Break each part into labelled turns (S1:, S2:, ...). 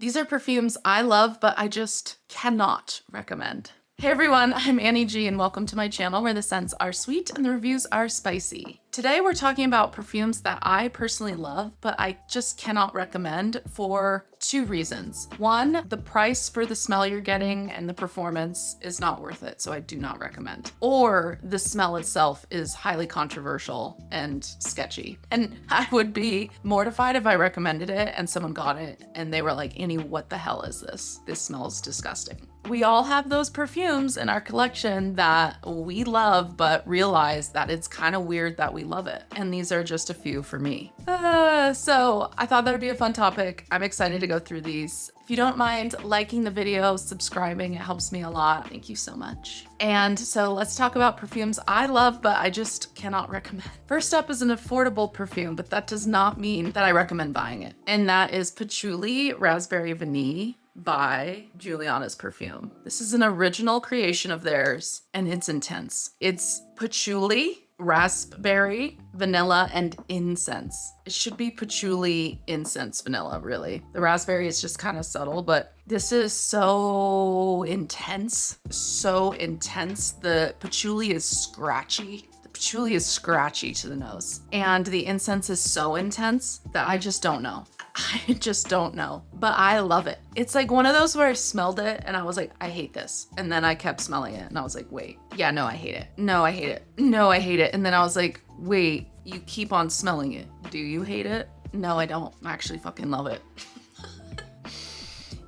S1: These are perfumes I love, but I just cannot recommend. Hey everyone, I'm Annie G and welcome to my channel where the scents are sweet and the reviews are spicy. Today we're talking about perfumes that I personally love, but I just cannot recommend for two reasons. One, the price for the smell you're getting and the performance is not worth it, so I do not recommend. Or the smell itself is highly controversial and sketchy. And I would be mortified if I recommended it and someone got it and they were like, Annie, what the hell is this? This smells disgusting. We all have those perfumes in our collection that we love, but realize that it's kind of weird that we love it. And these are just a few for me. So I thought that would be a fun topic. I'm excited to go through these. If you don't mind liking the video, subscribing, it helps me a lot. Thank you so much. And so let's talk about perfumes I love, but I just cannot recommend. First up is an affordable perfume, but that does not mean that I recommend buying it. And that is Patchouli Raspberry Vanille by Juliana's Perfume. This is an original creation of theirs and it's intense. It's patchouli, raspberry, vanilla, and incense. It should be patchouli, incense, vanilla, really. The raspberry is just kind of subtle, but this is so intense, so intense. The patchouli is scratchy. Patchouli is scratchy to the nose. And the incense is so intense that I just don't know. I just don't know, but I love it. It's like one of those where I smelled it and I was like, I hate this. And then I kept smelling it and I was like, wait, yeah, no, I hate it. No, I hate it. No, I hate it. And then I was like, wait, you keep on smelling it. Do you hate it? No, I don't. I actually fucking love it.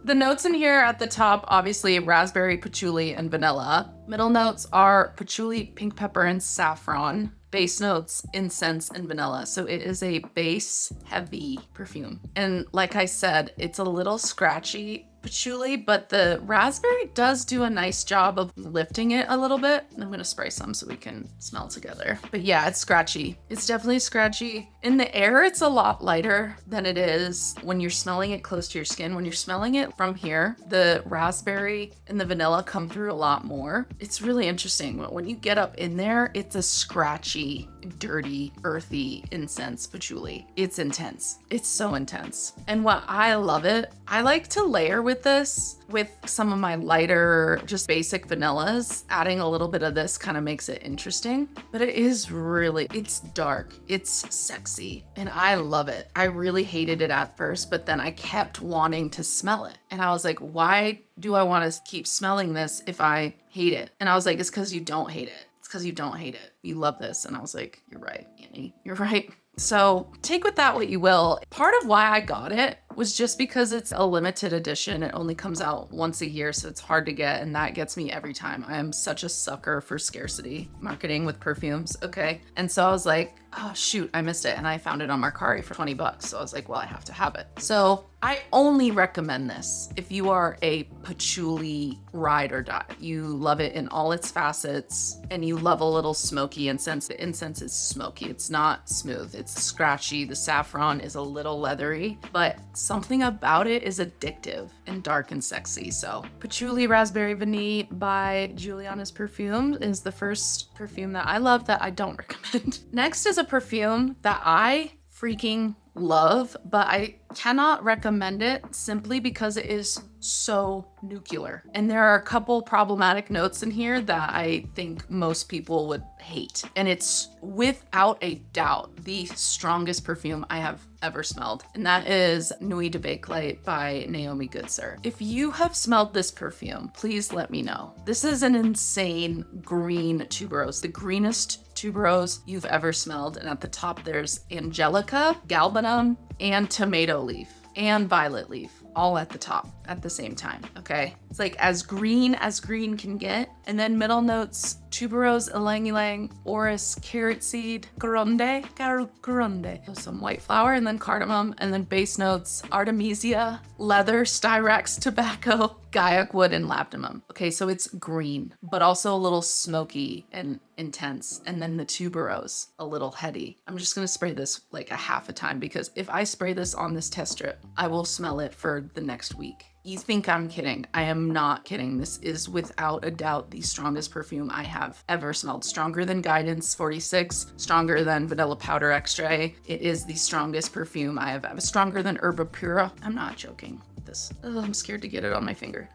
S1: The notes in here at the top, obviously raspberry, patchouli, and vanilla. Middle notes are patchouli, pink pepper, and saffron. Base notes, incense, and vanilla. So it is a base heavy perfume. And like I said, it's a little scratchy patchouli, but the raspberry does do a nice job of lifting it a little bit. I'm gonna spray some so we can smell together. But yeah, it's scratchy. It's definitely scratchy. In the air, it's a lot lighter than it is when you're smelling it close to your skin. When you're smelling it from here, the raspberry and the vanilla come through a lot more. It's really interesting. When you get up in there, it's a scratchy, dirty, earthy incense patchouli. It's intense. It's so intense. And what I love it, I like to layer with this with some of my lighter, just basic vanillas. Adding a little bit of this kind of makes it interesting, but it is really, it's dark, it's sexy, and I love it. I really hated it at first, but then I kept wanting to smell it. And I was like, why do I want to keep smelling this if I hate it? And I was like, it's because you don't hate it. It's because you don't hate it. You love this. And I was like, you're right, Annie, you're right. So take with that what you will. Part of why I got it was just because it's a limited edition. It only comes out once a year, so it's hard to get, and that gets me every time. I am such a sucker for scarcity marketing with perfumes, okay? And so I was like, oh shoot, I missed it, and I found it on Mercari for 20 bucks. So I was like, well, I have to have it. So I only recommend this if you are a patchouli ride or die. You love it in all its facets, and you love a little smoky incense. The incense is smoky, it's not smooth, it's scratchy. The saffron is a little leathery, but something about it is addictive and dark and sexy. So Patchouli Raspberry Vanille by Juliana's Perfume is the first perfume that I love that I don't recommend. Next is a perfume that I freaking love, but I cannot recommend it simply because it is so nuclear. And there are a couple problematic notes in here that I think most people would hate. And it's without a doubt the strongest perfume I have ever smelled. And that is Nuit de Bakélite by Naomi Goodsir. If you have smelled this perfume, please let me know. This is an insane green tuberose, the greenest tuberose you've ever smelled. And at the top, there's angelica, galbanum, and tomato leaf, and violet leaf, all at the top at the same time, okay? It's like as green can get. And then middle notes, tuberose, ylang ylang, orris, carrot seed, caronde, so some white flower, and then cardamom, and then base notes, artemisia, leather, styrax, tobacco, guaiac wood, and labdanum. Okay, so it's green, but also a little smoky and intense. And then the tuberose, a little heady. I'm just gonna spray this like a half a time because if I spray this on this test strip, I will smell it for the next week. You think I'm kidding. I am not kidding. This is without a doubt the strongest perfume I have ever smelled. Stronger than Guidance 46, stronger than Vanilla Powder Extrait. It is the strongest perfume I have ever, stronger than Herba Pura. I'm not joking. this. Oh, I'm scared to get it on my finger.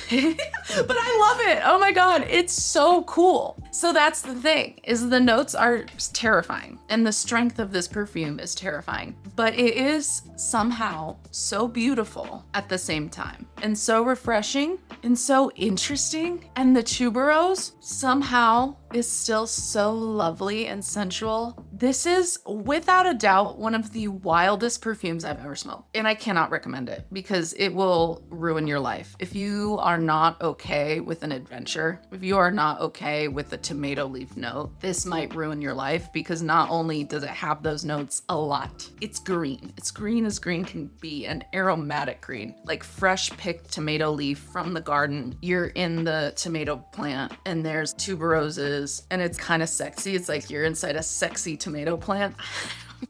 S1: But I love it. Oh my God, it's so cool. So that's the thing, is the notes are terrifying and the strength of this perfume is terrifying, but it is somehow so beautiful at the same time and so refreshing and so interesting. And the tuberose somehow is still so lovely and sensual. This is without a doubt one of the wildest perfumes I've ever smelled. And I cannot recommend it because it will ruin your life. If you are not okay with an adventure, if you are not okay with the tomato leaf note, this might ruin your life because not only does it have those notes a lot, it's green. It's green as green can be, an aromatic green, like fresh picked tomato leaf from the garden. You're in the tomato plant and there's tuberoses and it's kind of sexy. It's like you're inside a sexy tomato plant.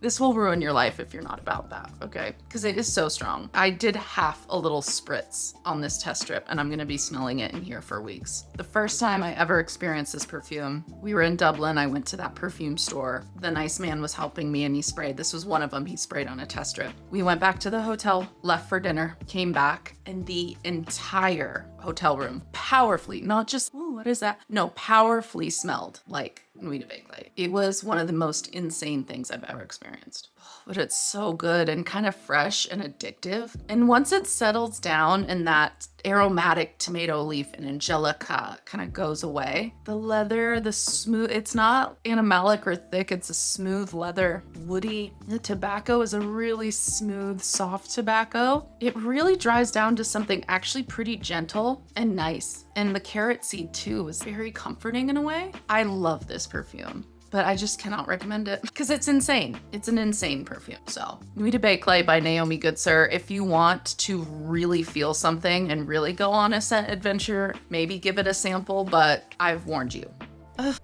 S1: This will ruin your life if you're not about that, okay? Because it is so strong. I did half a little spritz on this test strip and I'm gonna be smelling it in here for weeks. The first time I ever experienced this perfume, we were in Dublin. I went to that perfume store. The nice man was helping me and he sprayed. This was one of them. He sprayed on a test strip. We went back to the hotel, left for dinner, came back, and the entire hotel room powerfully, not just, ooh, what is that? No, powerfully smelled like Nuit. It was one of the most insane things I've ever experienced. But it's so good and kind of fresh and addictive. And once it settles down and that aromatic tomato leaf and angelica kind of goes away, the leather, the smooth, it's not animalic or thick, it's a smooth leather, woody. The tobacco is a really smooth, soft tobacco. It really dries down to something actually pretty gentle and nice. And the carrot seed too is very comforting in a way. I love this perfume, but I just cannot recommend it because it's insane. It's an insane perfume. So Nuit by Naomi Goodsir. If you want to really feel something and really go on a scent adventure, maybe give it a sample, but I've warned you.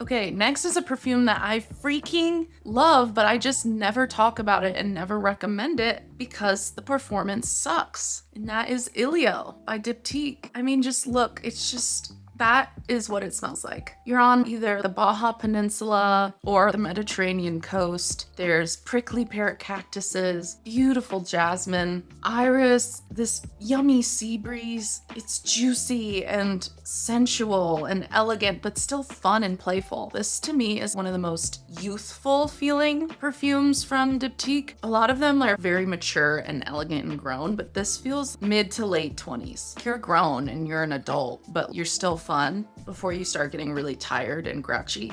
S1: Okay, next is a perfume that I freaking love, but I just never talk about it and never recommend it because the performance sucks. And that is Ilio by Diptyque. I mean, just look, it's just, that is what it smells like. You're on either the Baja Peninsula or the Mediterranean coast. There's prickly pear cactuses, beautiful jasmine, iris, this yummy sea breeze. It's juicy and sensual and elegant, but still fun and playful. This to me is one of the most youthful feeling perfumes from Diptyque. A lot of them are very mature and elegant and grown, but this feels mid to late 20s. You're grown and you're an adult, but you're still fun before you start getting really tired and grouchy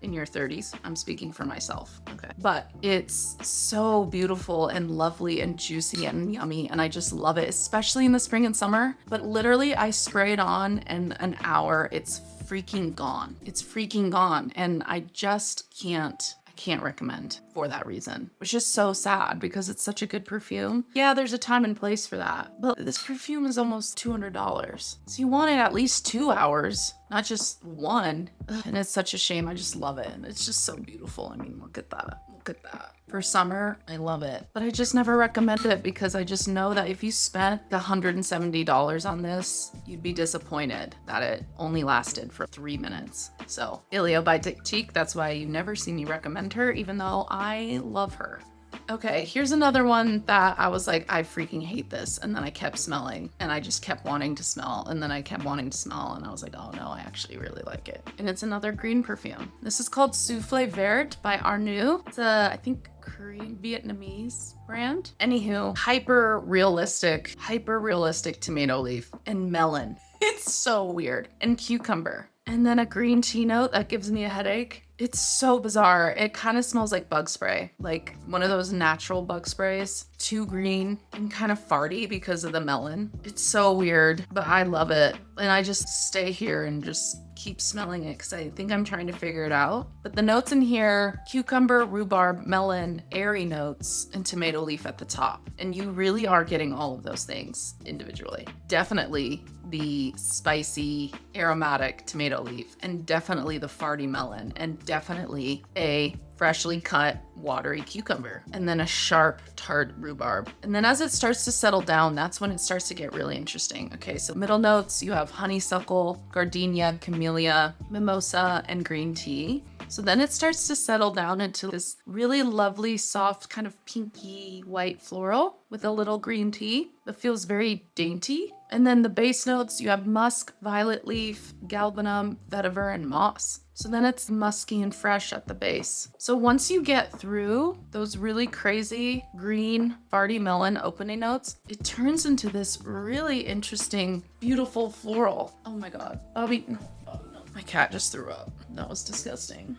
S1: in your 30s. I'm speaking for myself, okay? But it's so beautiful and lovely and juicy and yummy, and I just love it, especially in the spring and summer. But literally, I spray it on and an hour, it's freaking gone. It's freaking gone, and I just can't recommend for that reason, which is so sad because it's such a good perfume. Yeah, there's a time and place for that, but this perfume is almost $200. So you want it at least 2 hours, not just one. Ugh, and it's such a shame. I just love it. And it's just so beautiful. I mean, look at that. Look at that. For summer, I love it. But I just never recommend it because I just know that if you spent $170 on this, you'd be disappointed that it only lasted for 3 minutes. So Ilio by Diptyque, that's why you never see me recommend her, even though I love her. Okay, here's another one that I was like, I freaking hate this. And then I kept smelling and I just kept wanting to smell. And then I kept wanting to smell and I was like, oh no, I actually really like it. And it's another green perfume. This is called Souffle Vert by Arnué. It's a, I think, Korean Vietnamese brand. Anywho, hyper realistic tomato leaf and melon. It's so weird. And cucumber. And then a green tea note that gives me a headache. It's so bizarre. It kind of smells like bug spray, like one of those natural bug sprays. Too green and kind of farty because of the melon. It's so weird, but I love it. And I just stay here and just keep smelling it because I think I'm trying to figure it out. But the notes in here, cucumber, rhubarb, melon, airy notes, and tomato leaf at the top. And you really are getting all of those things individually. Definitely the spicy, aromatic tomato leaf, and definitely the farty melon, and definitely a freshly cut watery cucumber, and then a sharp tart rhubarb. And then as it starts to settle down, that's when it starts to get really interesting. Okay, so middle notes, you have honeysuckle, gardenia, camellia, mimosa, and green tea. So then it starts to settle down into this really lovely, soft, kind of pinky white floral with a little green tea that feels very dainty. And then the base notes, you have musk, violet leaf, galbanum, vetiver, and moss. So then it's musky and fresh at the base. So once you get through those really crazy green farty melon opening notes, it turns into this really interesting, beautiful floral. Oh my God. Oh no. My cat just threw up. That was disgusting.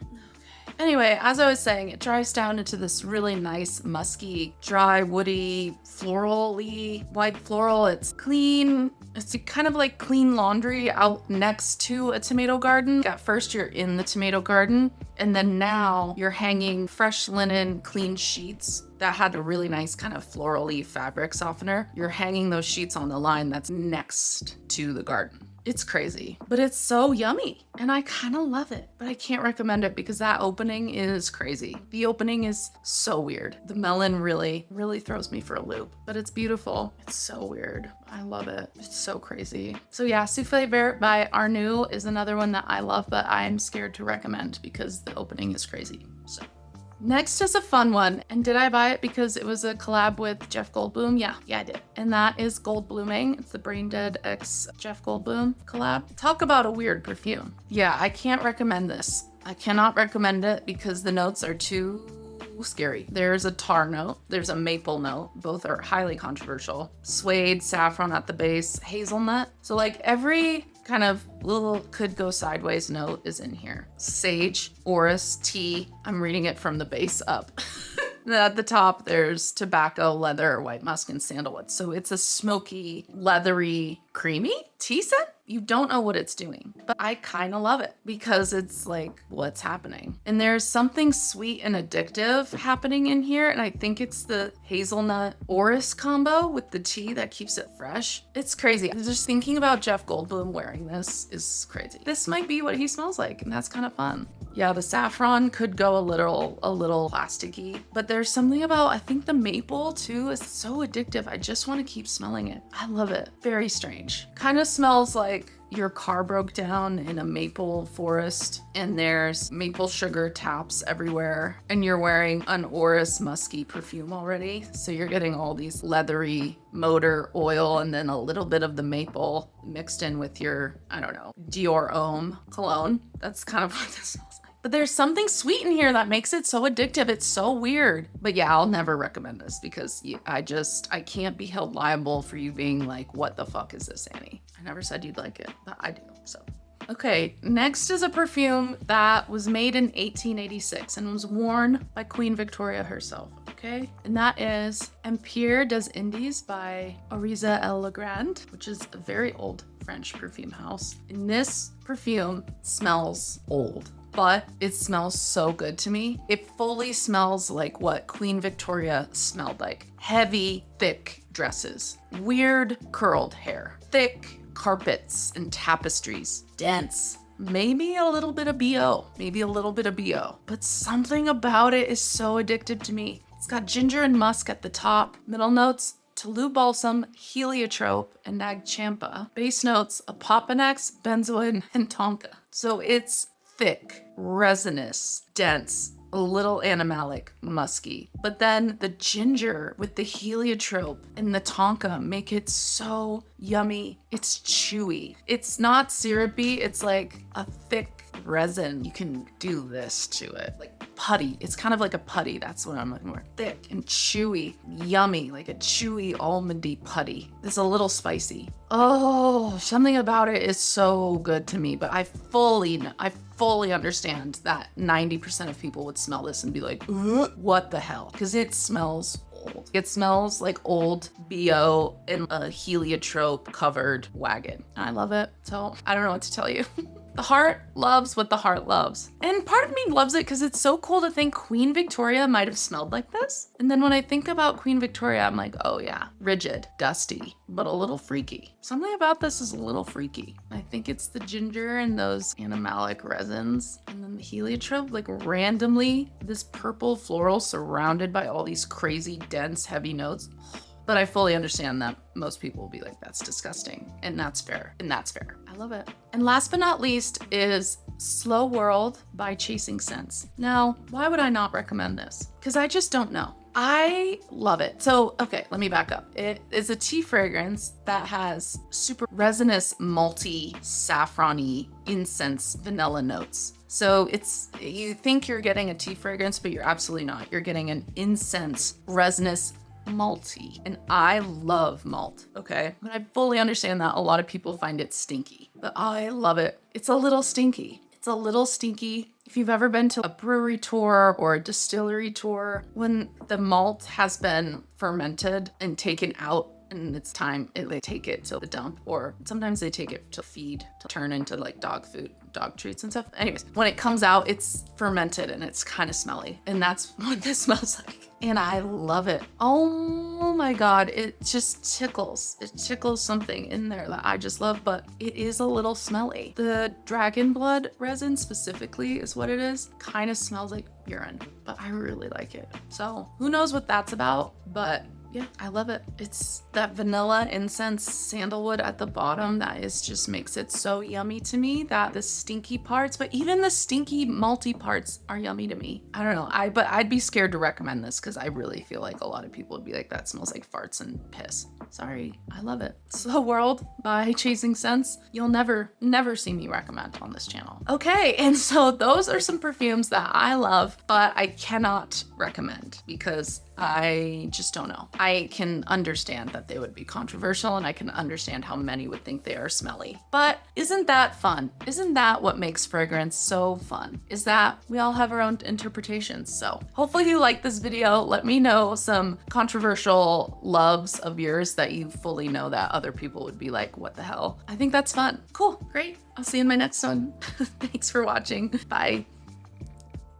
S1: Anyway, as I was saying, it dries down into this really nice, musky, dry, woody, floral-y, white floral. It's clean. It's kind of like clean laundry out next to a tomato garden. At first, you're in the tomato garden, and then now you're hanging fresh linen, clean sheets that had a really nice kind of floral-y fabric softener. You're hanging those sheets on the line that's next to the garden. It's crazy, but it's so yummy and I kind of love it, but I can't recommend it because that opening is crazy. The opening is so weird. The melon really throws me for a loop, but it's beautiful. It's so weird. I love it. It's so crazy. So yeah, Souffle Vert by Arnué is another one that I love, but I'm scared to recommend because the opening is crazy. So. Next is a fun one, and did I buy it because it was a collab with Jeff Goldblum? Yeah, I did. And that is Goldblooming. It's the Brain Dead x Jeff Goldblum collab. Talk about a weird perfume. Yeah, I can't recommend this. I cannot recommend it because the notes are too scary. There's a tar note, there's a maple note. Both are highly controversial. Suede, saffron at the base, hazelnut. So like every kind of little could go sideways note is in here. Sage, orris, tea. I'm reading it from the base up. At the top, there's tobacco, leather, white musk, and sandalwood. So it's a smoky, leathery, creamy tea scent. You don't know what it's doing, but I kind of love it because it's like, what's happening? And there's something sweet and addictive happening in here. And I think it's the hazelnut orris combo with the tea that keeps it fresh. It's crazy. Just thinking about Jeff Goldblum wearing this is crazy. This might be what he smells like, and that's kind of fun. Yeah, the saffron could go a little plasticky, but there's something about, I think the maple too is so addictive. I just want to keep smelling it. I love it. Very strange. Kind of smells like your car broke down in a maple forest and there's maple sugar taps everywhere and you're wearing an orris musky perfume already. So you're getting all these leathery motor oil and then a little bit of the maple mixed in with your, I don't know, Dior Homme cologne. That's kind of what this smells like. But there's something sweet in here that makes it so addictive. It's so weird. But yeah, I'll never recommend this because I can't be held liable for you being like, what the fuck is this, Annie? I never said you'd like it, but I do, so. Okay, next is a perfume that was made in 1886 and was worn by Queen Victoria herself, okay? And that is Empire des Indes by Oriza et Legrand, which is a very old French perfume house. And this perfume smells old, but it smells so good to me. It fully smells like what Queen Victoria smelled like. Heavy, thick dresses, weird curled hair, thick carpets and tapestries, dense, maybe a little bit of BO, but something about it is so addictive to me. It's got ginger and musk at the top, middle notes, Toulouse balsam, heliotrope, and nagchampa. Base notes, Apoponax, benzoin, and tonka. So it's thick, resinous, dense, a little animalic, musky. But then the ginger with the heliotrope and the tonka make it so yummy. It's chewy. It's not syrupy. It's like a thick resin. You can do this to it. Like putty. It's kind of like a putty. That's what I'm looking for. Thick and chewy, yummy, like a chewy almondy putty. It's a little spicy. Oh, something about it is so good to me, but I fully understand that 90% of people would smell this and be like, what the hell? Because it smells old. It smells like old BO in a heliotrope covered wagon. I love it. So I don't know what to tell you. The heart loves what the heart loves. And part of me loves it because it's so cool to think Queen Victoria might have smelled like this. And then when I think about Queen Victoria, I'm like, oh yeah, rigid, dusty, but a little freaky. Something about this is a little freaky. I think it's the ginger and those animalic resins. And then the heliotrope, like randomly, this purple floral surrounded by all these crazy, dense, heavy notes. But I fully understand that most people will be like, that's disgusting. And that's fair. And that's fair. I love it. And last but not least is Slow World by Chasing Scents. Now, why would I not recommend this? Because I just don't know. I love it. So, okay, let me back up. It is a tea fragrance that has super resinous, malty, saffron-y, incense, vanilla notes. So you think you're getting a tea fragrance, but you're absolutely not. You're getting an incense, resinous, malty. And I love malt, okay? But I fully understand that a lot of people find it stinky, but I love it. It's a little stinky. It's a little stinky. If you've ever been to a brewery tour or a distillery tour, when the malt has been fermented and taken out and it's time, they take it to the dump, or sometimes they take it to feed, to turn into like dog food, dog treats and stuff. Anyways, when it comes out, it's fermented and it's kind of smelly. And that's what this smells like. And I love it. Oh my God, it just tickles. It tickles something in there that I just love, but it is a little smelly. The dragon blood resin specifically is what it is. Kind of smells like urine, but I really like it. So who knows what that's about, but yeah, I love it. It's that vanilla, incense, sandalwood at the bottom that is just makes it so yummy to me, that the stinky parts, but even the stinky malty parts are yummy to me. I don't know. But I'd be scared to recommend this because I really feel like a lot of people would be like, that smells like farts and piss. Sorry, I love it. Slow World by Chasing Scents. You'll never see me recommend on this channel. Okay, and so those are some perfumes that I love, but I cannot recommend because I just don't know. I can understand that they would be controversial, and I can understand how many would think they are smelly. But isn't that fun? Isn't that what makes fragrance so fun? Is that we all have our own interpretations. So hopefully you like this video. Let me know some controversial loves of yours that you fully know that other people would be like, what the hell? I think that's fun. Cool, great. I'll see you in my next one. Thanks for watching. Bye.